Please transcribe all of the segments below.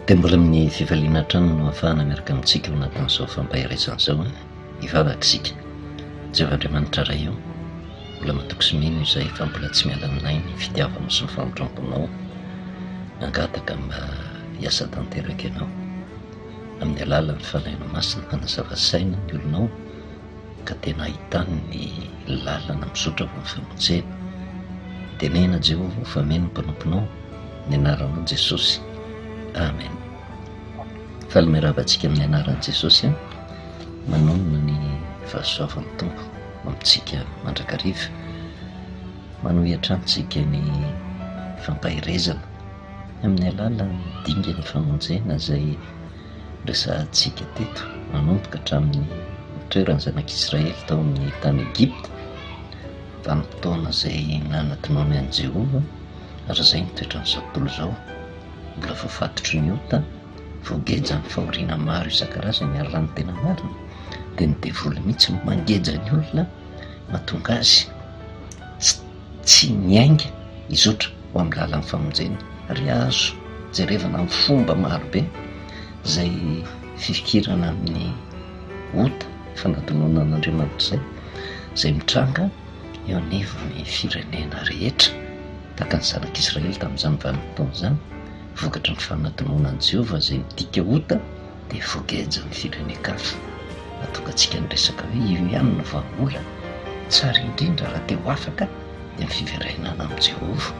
dia mbola amin'ny fivaliana trano no ahafahana miaraka amintsika ao anatin'izao fampahirizana izao hivavaka isika. Jehovah-Andriamanitra iray eo, mbola matoky sy mino izay fa mbola tsy miala aminay ny fitiavana sy ny famitramponao, nangataka mba hiasa tanteraka ianao amin'ny alalan'ny fanahinao masina fanazava saina ny olonao ka tena ahitany ny lalana misotra ho amin'ny famonjena. Tenena Jehovah fa meno ny mpanomponao ny anaranao Jesosy. Amen. Falomeravantsika amin'ny anaran'i Jesosy manonona ny fahasoavan'ny Tompo amintsika mandrakariva, manohitra antsika ny fampahirezana amin'ny alalan'ny dingana famonjena izay resahantsika teto, manomboka hatramin'ny toeran'ny zanak'Israely tao amin'ny tany Egypta, vanim-potoana izay nanantinaony an'i Jehovah, ary izay ny toetran'izao tontolo izao. Mbola voafatotry ny ota, voageja ny fahoriana maro isan-karazany ary raha ny tena marina dia ny devoly mihitsy mangeja ny olona mahatonga azy tsy miainga izotra ho amin'ny lalan'ny famonjena, ary azo jerevana amin'ny fomba marobe izay fifikirana amin'ny ota fanantonona an'Andriamanitra izay mitranga eo anivon'ny firenena rehetra, tahaka ny zanak'Israely tamin'izany vanim-potoana izany. Vokatra ny fanantonona an'i Jehovah izay midika ota dia voageja ny firenen-kafa. Mahatonga antsika niresaka hoe io ihany no vahaola tsara indrindra raha te ho afaka dia ny fiverenana amin'i Jehovah.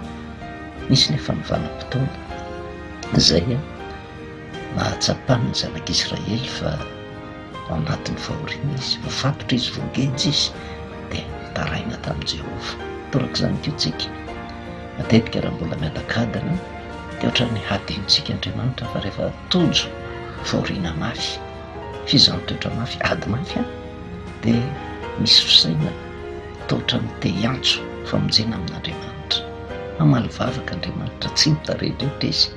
Misy nefa ny vanim-potoana izay mahatsapany ny zanak'Israely fa ao anatin'ny fahoriana izy, voafatotra izy, voageja izy dia mitaraina tamin'i Jehovah. Torak'izany koa tsika matetika raha mbola mianakadana dia ohatran'ny hadinontsika Andriamanitra fa rehefa tojo fahoriana mafy, fizany toetra mafy, ady mafy dia misy fisaina toa ohatran'ny te hiantso famonjena amin'Andriamanitra. Mamaly vavaka Andriamanitra, tsy mitarehitra eotra izy.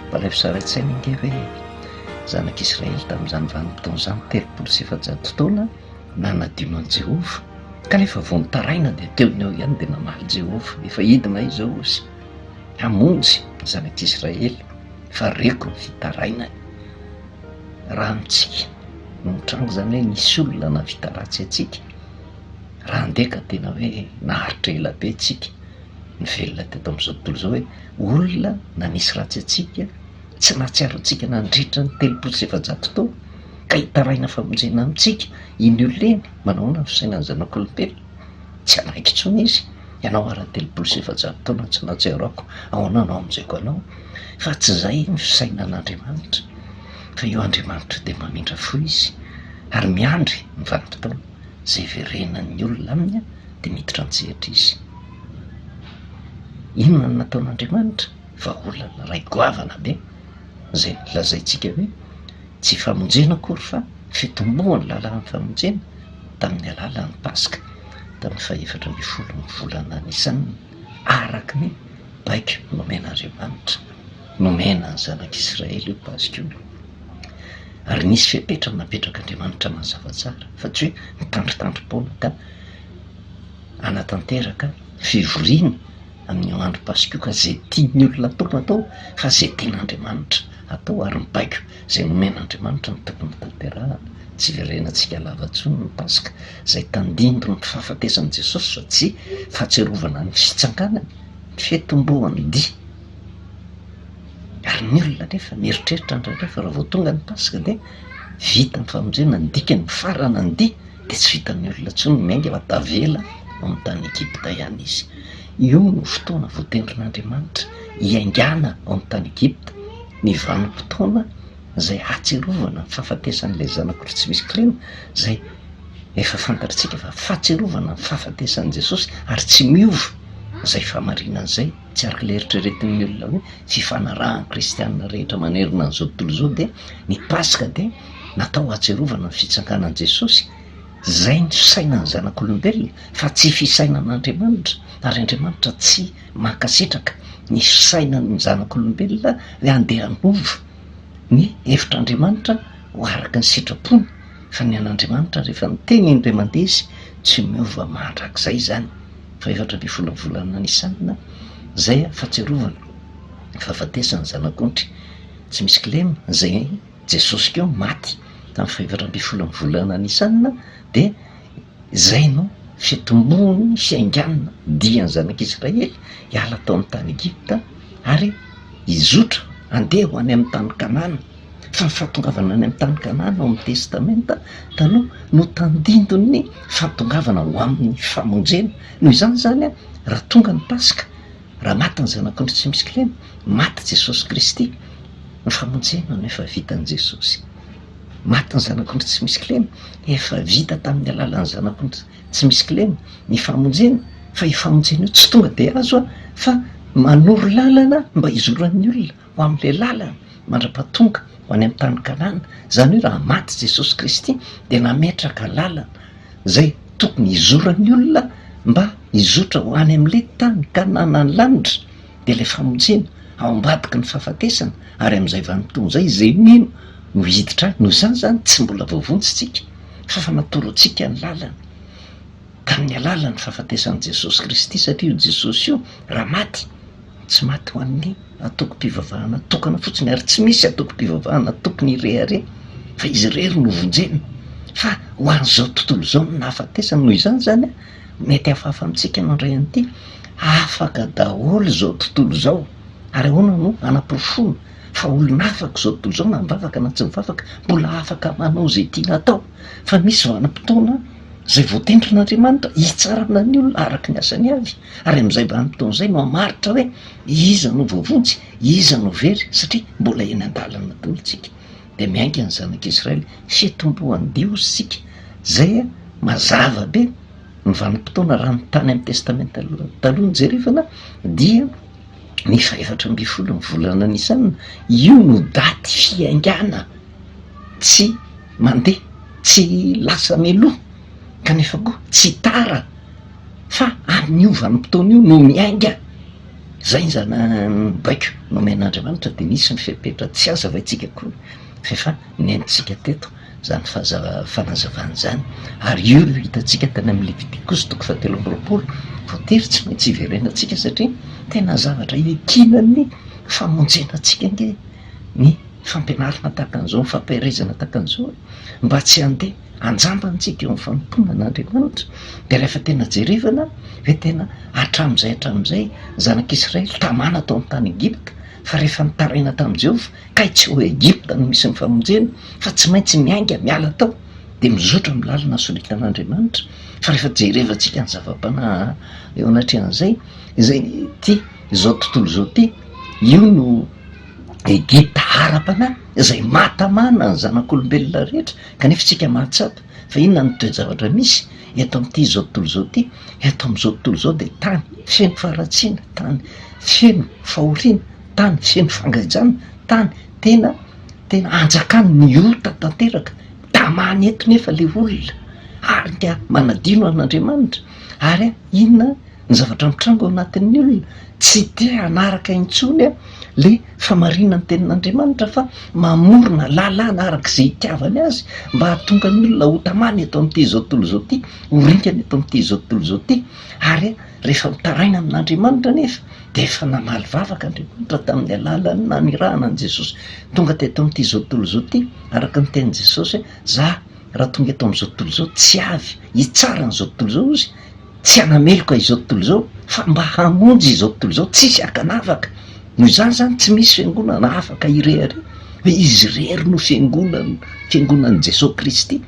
Mba ilay fisarain-tsaina inge hoe zanak'Israely tamin'izany vanim-potoana izany 3,700 taona nanadino an'i Jehovah, kanefa vao nitaraina dia teo ny eo ihany dia namaly Jehovah. Efa hidina izy ao izy hamonjy zanak'Israely fa reko ny fitaraina. Raha amintsika no mitrango izany hoe nisy olona navita ratsy atsika, raha andeka tena hoe naharitra ela be tsika. Ny velona teto amin'izao tontolo izao hoe olona na nisy ratsy atsika tsy nahatsiaro antsika nandritra ny 3,700 taona ka hitaraina famonjena amintsika. Iny olona manaona ny fisainany zanak'olombelona, tsy anaiky intsony izy. Ianao ara 3,700 taona tsy nahatsiaro ako, ahoana anao amin'izay anao? Fa tsy izay ny fisainan'Andriamanitra, fa io Andriamanitra dia mamindra fo izy ary miandry ny vanim-potoana izay iverenan'ny olona aminy dia miditra an-tsehatra izy. Inona no nataon'Andriamanitra? Fa olana ray goavana be izay lazaintsika hoe tsy famonjena akory fa fitombohan'ny lalan'ny famonjena tamin'ny alalan'ny Paska tamin'ny 14 volana Nisana, araka ny baiko nomen'Andriamanitra, nomena ny zanak'Israely io Paska io. Ary nisy fepetra napetrak'Andriamanitra mazava tsara, fa tsy hoe mitandritandrom-poana ka anatanteraka fivoriana amin'ny andro Paska io ka izay tian'ny olona atao atao, fa izay tian'Andriamanitra atao. Ary ny baiko izay nomen'Andriamanitra ny tokony tanterahana, tsy verenantsika lava intsony ny Paska izay tandindro ny fahafatesan'i Jesosy fa tsy fahatsiarovana ny fitsanganany, ny fitombohan'ny dia. Ary ny olona nefa mieritreritra indray fa raha vao tonga ny Paska dia vita ny famonjena, ny dikany farana ny dia dia tsy vitan'ny olona intsony miainga fa tavela ao amin'ny tany Egypta ihany izy. Io no fotoana voatendrin'Andriamanitra hiaingana ao amin'ny tany Egypta, ny vanim-potoana izay hatsiarovana ny fahafatesan'ilay zanak'olona tsy misy kirena, izay efa fantatritsika fa fahatsiarovana ny fahafatesan'i Jesosy ary tsy miova izay famarinana izay. Tsy araka ilay eritreretin'ny olona hoe fifanarahan'ny kristianina rehetra manerina an'izao tontolo izao dia ny Paska dia natao hatsiarovana ny fitsanganan'i Jesosy. Izay ny fisainan'ny zanak'olombelona fa tsy fisainan'Andriamanitra, ary Andriamanitra tsy mankasitraka ny fisainan'ny zanak'olombelona hoe andeha hanova ny hevitr'Andriamanitra ho araka ny sitrapony, fa ny an'Andriamanitra rehefa niteny indray mandeha izy tsy miova mandrakizay izany. Fa 14 volana Nisana izay fahatsiarovana fahafatesany zanak'ondry tsy misy kilema zay Jesosy keo maty tamin'ny fahavatra amby folo amin'ny volana Nisanina, de zay no fitombony fiainganina diany zanak'Israely hiala tao amin'ny tany Egypta ary izotra andeha ho any amin'ny tany Kanana. Fa ny fahatongavana any amin'ny tany Kanana ao amin'ny testamenta taloha no tandindony fahatongavana ho amin'ny famonjena. Noho izany zany a, raha tonga ny Pasika, raha maty ny zanak'ondry tsy misy kilema, maty Jesosy Kristy, ny famonjena no efa vitan'i Jesosy. Maty ny zanak'ondry tsy misy kilema, efa vita tamin'ny alalan'ny zanak'ondry tsy misy kilema ny famonjena. Fa io famonjena io tsy tonga de azo a, fa manoro lalana mba hizoran'ny olona ho amin'le lalana mandra-pahatonga ho any amin'ny tany Kanana. Zany hoe raha maty Jesosy Kristy de nametraka lalana zay tokony hizoran'ny olona mba hizotra ho any amin'le tany Kanana ny lanitra. De le famonjena ao ambadiky ny fahafatesana, ary amin'izay vanim-potoana zay zay mino no hiditra. Noho izany zany tsy mbola voavonjitsika fa fa natoro antsika ny lalana tamin'ny alalan'ny fahafatesan'i Jesosy Kristy, satria io Jesosy io raha maty tsy maty ho an'ny atoko-pivavahana tokana fotsiny, ary tsy misy atoko-pivavahana tokony irehare, fa izy rery no vonjena fa ho an'izao tontolo zao no nahafatesana. Noho izany zany a, mety hafahafa amintsika mandray an'ity, afaka daholo zao tontolo zao, ary ahoana no anam-porofona fa olona afaka zao tontolo zao na mivavaka na tsy mivavaka mbola afaka manao zay tiana atao. Fa misy vanim-potoana zay voatendrin'Andriamanitra hitsarana ny olona araka ny asany avy, ary amin'izay vanim-potoana zay no hamaritra hoe iza no voavonjy, iza no very, satria mbola eny an-dalana daholo tsika. De miainga ny zanak'Israely fitombohan'ny Diosy sika, zay a mazava be ny vanim-potoana raha ny tany amin'ny testamenta taloha ny jerevana dia ny fahavatra amby folo ny volana Nisanina. Io no daty fiaingana, tsy mandeha, tsy lasa meloha, kanefa koa tsy tara, fa amin'io vanim-potoana io no miainga. Zay zany baiko nomen'Andriamanitra de nisy ny fepetra tsy azavaitsika koa fa efa nentsika teto zany fanazavana zany. Ary io no hitantsika tany amin'ny Levitikosy toko 7:20 voatery tsy maintsy iverenantsika, satria tena zavatra ekinan'ny famonjenantsika nge ny fampianarana tahaka an'izao, ny fampaherezana tahaka an'izao, mba tsy handeha anjambantsika eo amin'ny fanompoana an'Andriamanitra. De rehefa tena jerevana hoe tena hatramin'izay zanak'Israely tamana tao amin'ny tany Egypta, fa rehefa nitaraina tamin'i Jehovah kay tsy ho Egypta no misy ny famonjena, fa tsy maintsy miainga miala tao de mizotra amin'ny lalana soritan'Andriamanitra. Fa rehefa jerevantsika ny zava-panahy eo anatrehan'izay, izay ty zao tontolo zao ty, io no Egypta ara-panahy izay mahatamana ny zanak'olombelona rehetra, kanefa tsika mahatsapa fa inona ny toe-javatra misy eto amin'ity zao tontolo zao ty. Eto amin'izao tontolo zao de tany feno faharatsiana, tany feno fahoriana, tany feno fangajana, tany tena anjakany ny ota tanteraka. Tamany eto nefa le olona ary tia manadino an'Andriamanitra, ary inona ny zavatra mitrango ao anatin'ny olona, tsy te hanaraka intsony a le famarinany tenin'Andriamanitra, fa mamorona lalàna arak'izay itiavany azy mba hahatonga ny olona ho tamany eto amin'ity zao tontolo zao ty, ho ringana eto amin'ity zao tontolo zao ty. Ary rehefa mitaraina amin'Andriamanitra nefa de efa namaly vavaka Andriamanitra tamin'ny alalany nanirahana an' Jesosy tonga teto amin'ity zao tontolo zao ty, araka ny tenin' Jesosy hoe za raha tonga eto amin'izao tontolo zao tsy avy hitsara n'izao tontolo zao izy, tsy hanameloka izao tontolo zao, fa mba hamonjy izao tontolo zao, tsisy hakanavaka. Noho izany zany tsy misy fiangonana afaka irehare hoe izy rery no fiangonan'i Jesosy Kristy,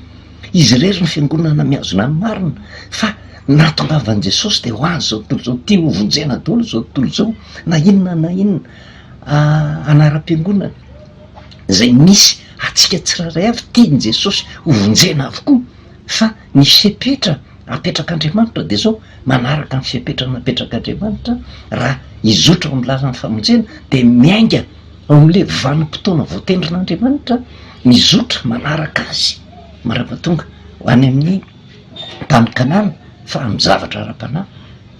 izy rery no fiangonana mihazona amin'ny marina, fa nahatongavan'i Jesosy de ho any zao tontolo zao tia ho vonjena daholo zao tontolo zao, na inona anaram-piangonana zay misy atsika tsiraray avy tiany Jesosy ho vonjena avokoa. Fa ny fepetra apetrak'Andriamanitra de zao manaraka ny fepetra napetrak'Andriamanitra, raha izotra ao amin'ny lalan'ny famonjena de miainga ao amin'le vanim-potoana voatendrin'Andriamanitra, mizotra manaraka azy marapatonga ho any amin'ny tany Kanana. Fa amin'ny zavatra ara-panahy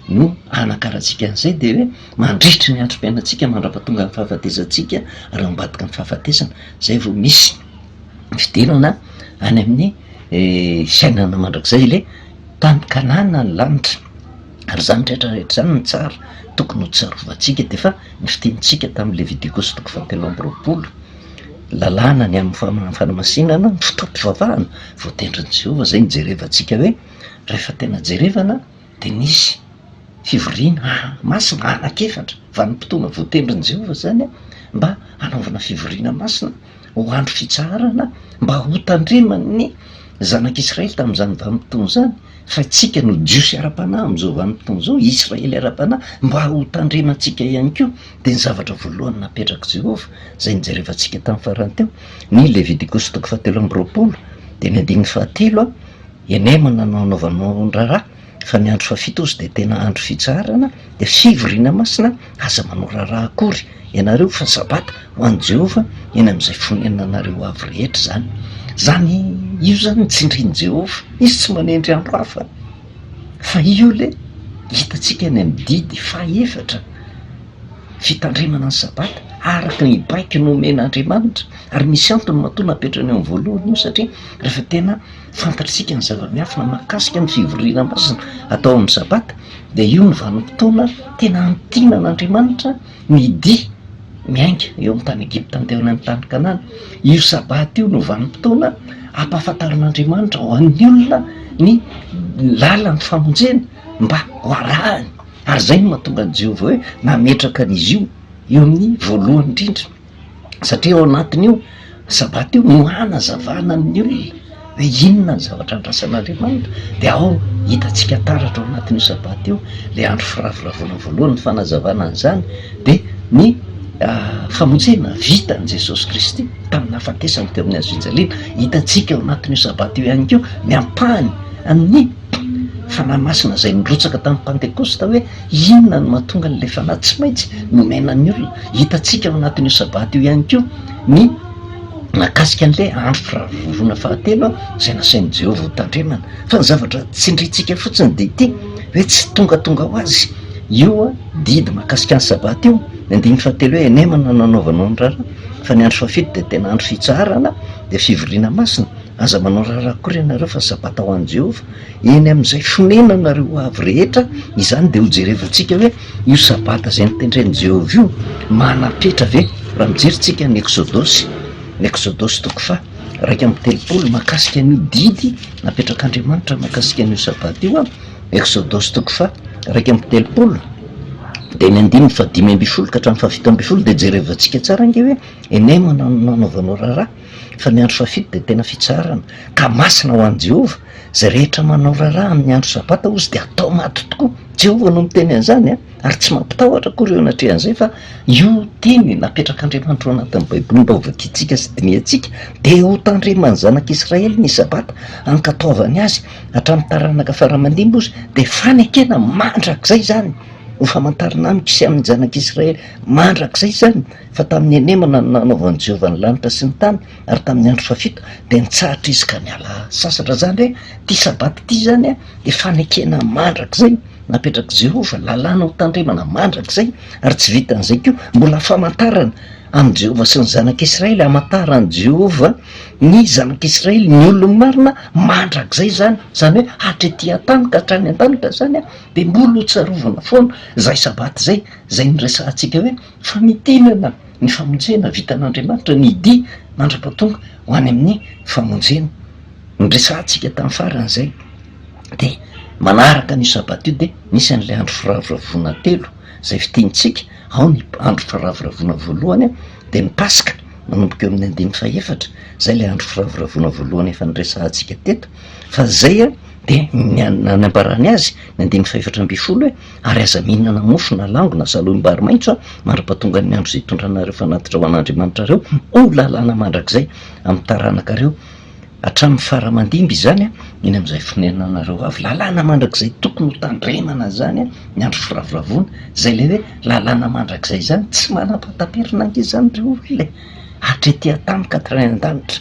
no anakarantsika an'izay de hoe mandritry ny androm-piainantsika mandra-pahatonga ny fahafatesantsika raha ambadika ny fahafatesana, zay vao misy fidirana any amin'ny fiainana mandrakizay le tany Kanana ny lanitra. Ary zany rehetrarehetra zany ny tsara tokony ho tsarovantsika, de fa ny fitenintsika tamin'ny Levitikosy toko 7:20 lalàna ny amin'ny fanamasinana ny fotoam-pivavahana voatendrin'i Jehova. Zay nijerevantsika hoe rehefa tena jerevana de nisy fivoriana masina anankiefatra vanim-potoana voatendrin'i Jehova zany mba hanaovana fivoriana masina ho andro fitsaharana mba ho tandreman'ny zanak'Israely tamin'izany vanim-potoana zany. Fa itsika no jiosy ara-panahy am'izao vanim-potoana zao, Israely ara-panahy mba ho tandremantsika ihany koa. De ny zavatra voalohany napetraka Jehova zay nijerevantsika tamin'ny farany teo ny Levitikos 7:20 de ny 9:7 enemana no anaovanao ny raharaha fa ny andro fafito ozy de tena andro fitsaharana de fivoriana masina aza manao raharaha akory ianareo fa sabata ho an'i Jehova eny am'izay fonenanareo avy rehetra zany. Zany io zany nitsindrian'i Jehova, izy tsy manendry andro hafa fa io le hitatsika any amin'ny didy fahaefatra fitandremana ny sabata araka ny baiky nomen'Andriamanitra. Ary misy antony matoa napetrany amin'ny voalohany io satria rehefa tena fantatritsika ny zava-miafina mahakasika ny fivoriana masina atao amin'ny sabata de io ny vanim-potoana tena amitiana an'Andriamanitra midia miainga eo amin'ny tany Egipta teo amin'ny tany Kanana. Io sabata io no vanim-potoana ampahafantaran'Andriamanitra ho an'ny olona ny lalan'ny famonjena mba ho arahany. Ary zay no mahatonga an'i Jehova hoe nametraka an'izy io amin'ny voalohany indrindra satria ao anatin'io sabata io no hanazavana amin'ny olona hoe inona ny zavatra andrasan'Andriamanitra. De ao hitatsika taratra ao anatin'io sabata io le andro firavoravoana voalohany ny fanazavana an'izany de ny famonjena vita an' Jesosy Kristy tamin'ny hafatesany teo amin'ny hazo-fijaliana. Hitatsika ao anatin'io sabata io ihany koa miampahany amin'ny fanahy masina zay nirotsaka tamin'ny Pentekosta hoe inona no mahatonga n'le fanahy tsy maintsy nomenan'ny olona. Hitatsika ao anatin'io sabata io ihany koa ny nakasika an'le andro firavorona fahatelo zay nasain'i Jehova ho tandremana. Fa ny zavatra tsindritsika fotsiny de ity hoe tsy tongatonga ho azy io didy mahakasika ny sabata io. Ny 9:7 hoe enemana nanaovanao ny raharaha fa ny andro fafito de tena andro fitsaharana de fivoriana masina aza manao raharaha akory ianareo fa sabata ho an'i Jehova eny am'izay fonenanareo avy rehetra. Izany de ho jerevantsika hoe io sabata zay nitendren'i Jehova io manapetra ve. Raha mijeritsika ny Exodosy 7:30 mahakasika an'io didy napetrak'Andriamanitra mahakasika an'io sabata io Exodosy 7:30 de ny 5:5 ka hatramin'ny 7:7 de jerevantsika tsara nge hoe enemana nanaovanao raharaha fa ny andro fafito de tena fitsarana ka masina ho an'i Jehova zay rehetra manao raharaha amin'ny andro sabata ozy de atao maty tokoa. Jehova no miteny an'izany ary tsy mampitahotra akory eo anatrehan'izay fa io teny napetrak'Andriamanitra ao anatin'ny Baiboly mba hovakintsika sy diniantsika de ho tandreman'ny zanak'Israely ny sabata ankataovany azy hatramin'ny taranaka faramandimby ozy de fanekena mandrak'izay zany ho famantarana amiko sy amin'ny zanak'Israely mandrak'izay zany fa tamin'ny enemana nanaovan'i Jehova ny lanitra sy ny tany ary tamin'ny andro fafito de nitsahatra izy ka niala sasatra. Zany hoe ty sabata ty zany de fanekena mandrak'izay napetraka Jehova lalàna ho tandremana mandrak'izay. Ary tsy vitan'izay koa mbola famantarana amin'ny Jehova sy ny zanak'Israely, hamantarany Jehova ny zanak'Israely ny olony marina mandrak'izay zany. Zany hoe hatretỳ an-tany ka hatrany an-danitra zany de mbola ho tsarovana foana zay sabata zay niresahantsika hoe famitinana ny famonjena vitan'Andriamanitra ny dia mandra-pahatonga ho any amin'ny famonjena niresahantsika tamin'ny faran'izay. De manaraka ny sabata io de nisy an'le andro firavoravoana telo zay fitiantsika. Ao ny andro firavoravoana voalohany de ny Paska manomboka eo amin'ny 5:4 zay le andro firavoravoana voalohany efa niresahantsika teto. Fa zay de nanambarany azy ny 5:4 hoe ary aza mihinana mofo na lango na saloim-bary maitso mandra-pahatonga ny andro zay tondranareo fanatitra ho an'Andriamanitra reo ho lalàna mandrak'izay amin'ny taranakareo hatramin'ny faramandimby zany iny am'izay fonenanareo avy lalàna mandrak'izay tokony ho tandremana zany ny andro firavoravoana zay le hoe lalàna mandrak'izay zany tsy manam-pataperina angizany reo le hatretỳ an-tany ka hatrany an-danitra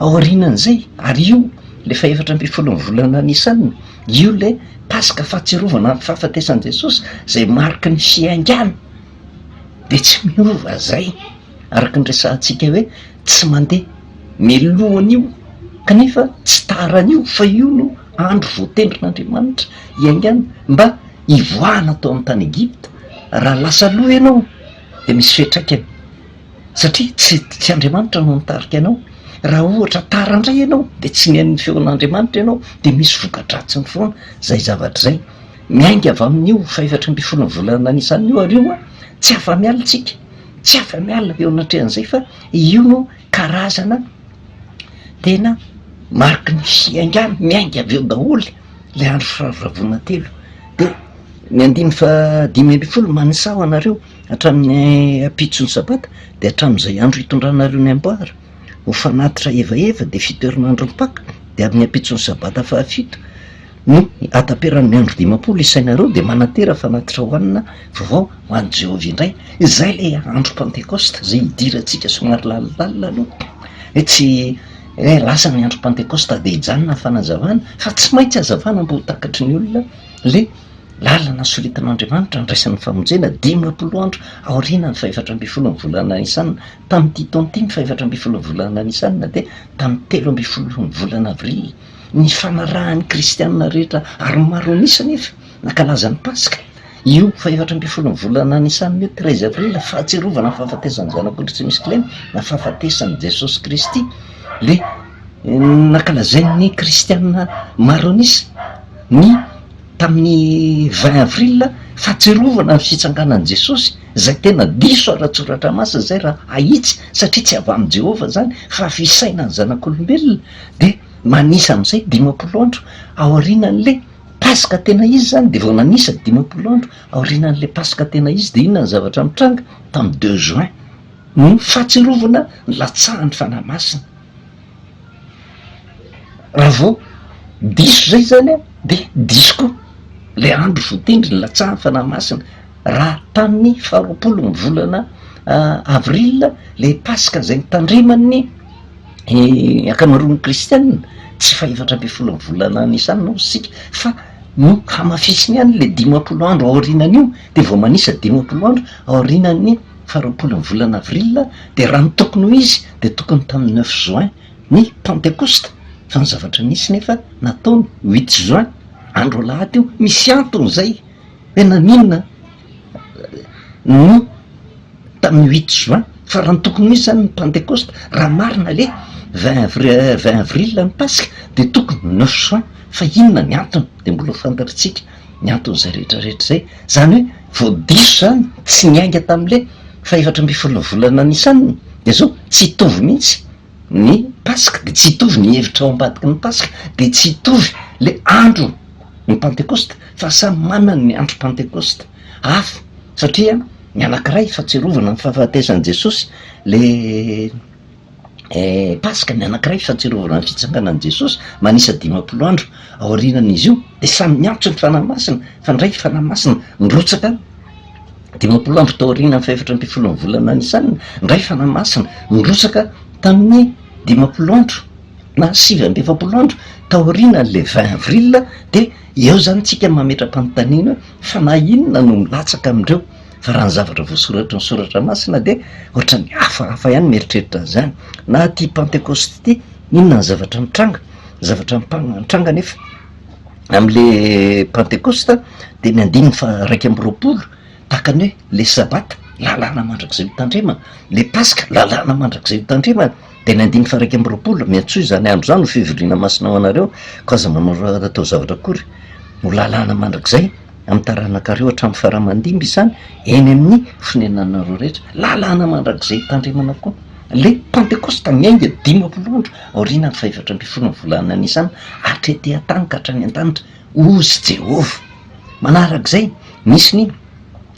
aorianan'izay. Ary io le 14 volana Nisana io le Paska fahatsiarovana amin'ny fahafatesan'i Jesosy zay mariky ny fiaingana de tsy miova zay araka ny resahantsika hoe tsy mandeha melohan'io kanefa tsy taran'io fa io no andro voatendrin'Andriamanitra iaingana mba ivoahana tao amin'ny tany Egipta. Raha lasa loha ianao de misy fiatraikany satria tsy Andriamanitra no mitarika anao. Raha ohatra tara indray ianao de tsy mihain'ny feon'Andriamanitra ianao de misy voka-dratsiny foana zay zavatra zay. Miainga avy amin'io 24 volana anisan'io arioa tsy afa-miala tsika, tsy afa-miala eo anatrehan'izay fa io no karazana tena mariky ny fiaingana miainga avy eo daholy le andro firavoravoana telo. De ny 5 manisaho anareo hatramin'ny apitsony sabata de hatramin'izay andro hitondranareo ny amboara ho fanatitra evaeva de 7 herinandro mipaka de amin'ny apitsony sabata fahafito no ataperan'ny andro 50 isainareo de manatera fanatitra hoanina vaovao ho an'i Jehovah indray. Zay le andro Pentecoste zay hidirantsika somary lalilalina aloha tsy lasa ny andro Pentecoste de hijanona fanazavana fa tsy maintsy azavana mba ho takatry ny olona le lalana solitan'Andriamanitra ndraisan'ny famonjena 50 andro aorianany 24 volana Nisanina. Tamin'ity taon'ity ny 24 volana Nisanina de tamin'ny 13 volana avril ny fanarahan'ny kristianina rehetra ary maro nisa nefa nakalaza ny Paska. Io 24 volana Nisanina io 13 avril fahatserovana fahafatesan'ny zanak'olona tsy misy kilena na fahafatesan'i Jesosy Kristy le nakalazain'ny kristianina maro nisa ny tamin'ny 20 avril fahatserovana ny fitsanganan'i Jesosy zay tena diso ara-tsoratra masina zay raha ahitsy satria tsy avy amin'i Jehovah zany fa fisainany zanak'olombelona de manisa amin'izay 50 andro aorianan'le Paska tena izy zany de vao nanisa 50 andro aorianan'le Paska tena izy de inona ny zavatra mitranga tamin'ny 2 juin ny fahatserovana ny latsahan'ny fanahy masina. Raha vao diso zay zany a de diso koa le andro voatendry ny latsahan'ny fanahy masina raha tamin'ny 20 volana avril le Paska zay nitandriman'ny akamaroan'ny kristianina tsy 24 volana Nisanina hozy sika fa no hamafisiny ihany le 50 andro aorianan'io de vao manisa 50 andro aorianan'ny 20 volana avril de raha ny tokony ho izy de tokony tamin'ny 9 juin ny Pentecoste fa ny zavatra nisy nefa nataony 8 juin andro lahady io. Misy antony zay hoe naninona no tamin'ny 8 juin fa raha ny tokony ho izy zany ny Pentecoste raha marina le 20 avril ny Paska de tokony 9 juin fa inona ny antony de mbola fantatritsika ny antony zay rehetrarehetra zay zany hoe vao diso zany tsy niainga tam'le 24 volana Nisanina de zao tsy hitovy mihitsy ny Paska de tsy hitovy ny hevitra ao ambadiky ny Paska de tsy hitovy le andro ny Pentecoste fa samy manana ny andro Pentecoste hafa satria ny anankiray fahatserovana ny fahafatesan'i Jesosy le Paska, ny anankiray fahatserovana ny fitsanganan'i Jesosy manisa 50 andro aorianan'izy io de samy miantso ny fanahy masina fa ndray fanahy masina nirotsaka 50 andro taoriana ny 24 volana Nisanina, ndray fanahy masina nirotsaka tamin'ny 50 andro na 20 andro taorianan'le 20 avril de eo zany tsika mametra-panontaniana fa na inona no milatsaka amindreo fa raha ny zavatra voasoratra ny soratra masina de ohatrany hafahafa ihany mieritreritra zany. Na ty Pentecoste ty inona ny zavatra mitranga, zavatra mitranga nefa am'le Pentecoste de ny 120 tahakany hoe le sabata lalàna mandrakizay hitandremana, le Paska lalàna mandrakizay hitandremana de ny 120 miantsoy zany andro zany ho fivoriana masina ho anareo ka aza manao atao zavatra akory ho lalàna mandrakizay amin'ny taranak'areo hatramin'ny faramandimby zany eny amin'ny fonenanareo rehetra lalàna mandrakizay hitandremana koa le Pentecoste miainga 50 andro aorianany 24 volana Nisanina hatrety an-tany ka hatrany an-danitra ozy Jehovah. Manarak'izay misy ny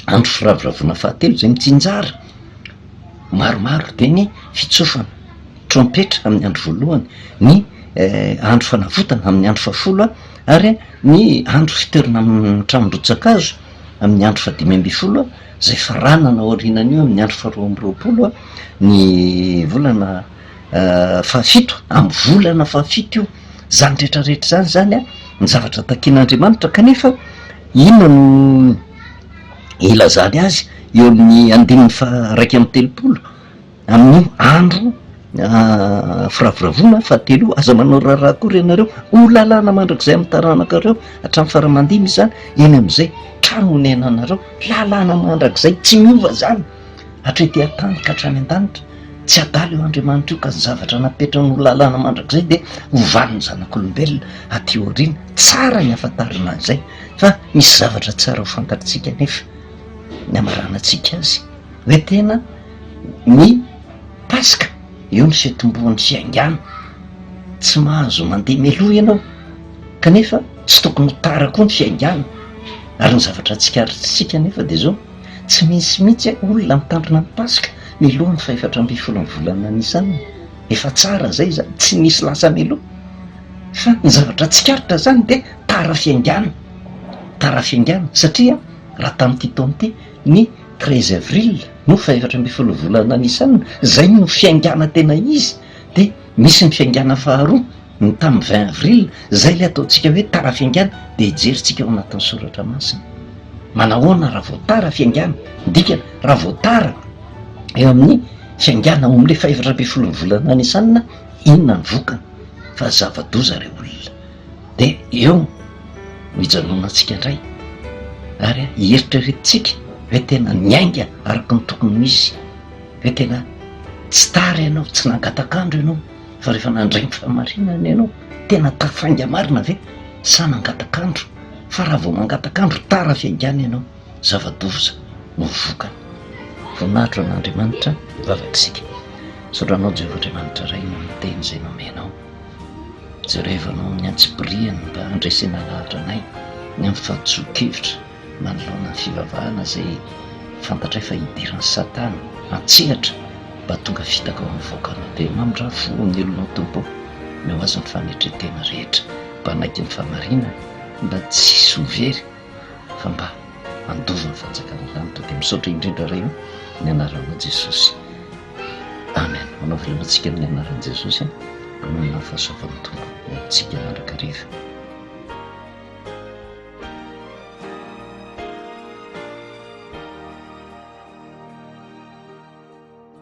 andro firavoravoana fahatelo zay mitsinjara maromaro de ny fitsofana trompetra amin'ny andro voalohany, ny andro fanavotana amin'ny andro fahafolo ary ny andro fitoerana amin'ny tramon-drotsakazo amin'ny andro 15 zay faranana aorianan'io amin'ny andro 12 ny volana fahafito amin'ny volana fahafito io zany rehetrarehetra zany a ny zavatra takian'Andriamanitra kanefa inona no ilazany azy eo amin'ny 130 amin'ny andro firavoravoana fahatelo aza manao raharaha akory ianareo ho lalàna mandrakizay amin'ny taranak'areo hatramin'ny faramandimy zany eny am'izay trano honenanareo lalàna mandrakizay tsy miova zany hatrety atany ka hatrany an-danitra tsy adaly eo Andriamanitra io ka ny zavatra napetrany lalàna mandrakizay dia hovaniny zanak'olombelona aty aoriana. Tsara ny afantarana an'izay fa misy zavatra tsara ho fantatritsika nefa ny amaranantsika azy hoe tena ny paska eo ny fiatombohan'ny fiangana. Tsy mahazo mandeha mialoha ianao kanefa tsy tokony ho tara koa ny fiangana. Ary ny zavatra tsikaritrisika nefa dia zao tsy misy mihitsy olona mitandrina ny paska milohan'ny faefatra amby folo ny volana anisanina. Efa tsara zay zany, tsy misy lasa miloha fa ny zavatra tsikaritra zany dia tara fiangana. Tara fiangana satria raha tamin'ity taona ity ny 13 avril no faefatra amby folo volana anisanina, zay no fiangana tena izy. Dia misy ny fiangana faharoa ny tamin'ny 20 avril, zay le ataontsika hoe tara fiangana. Dia hijerintsika ao anatin'ny soratra masina manahoana raha vao tara fiangana, ndikana raha vao tara eo amin'ny fiangana ao amin'le faefatra amby folo volana anisanina, inona ny vokany? Fa zava-doza re olona. Dia eo mijanonantsika indray ary hieritreretsika hoe tena niainga araka ny tokony misy, hoe tena tsy tara ianao, tsy nangatakandro ianao, fa rehefa nandray ny fahamarinana ianao tena tafanga marina ve sa nangatakandro? Fa raha vao mangatakandro tara fiangana ianao, zava-doza no vokany. Voninahitra an'Andriamanitra vavakisika. Sodranao Jehovah Andriamanitra ray no miteny izay nomenao. Jerevanao ny antsipiriany mba handresena lahatra anay ny amin'ny fahatsoa-kevitra manoloana ny fivavahana izay fantatra fa hidiran'ny Satana antsehatra mba tonga fitaka ao amin'ny voakanao. Dia mamindra fo ny olonao tompo no azo ny fanetretena rehetra mba naiky ny fahamarinana, mba tsy hisy overy fa mba andova ny fanjakana izany. Toa dia misaotra indrindra ray io ny anaran'i Jesosy. Amen. Manao veloma antsika amin'ny anaran'i Jesosy, manana ny fahasoavan'ny tompo tsika mandrakariva.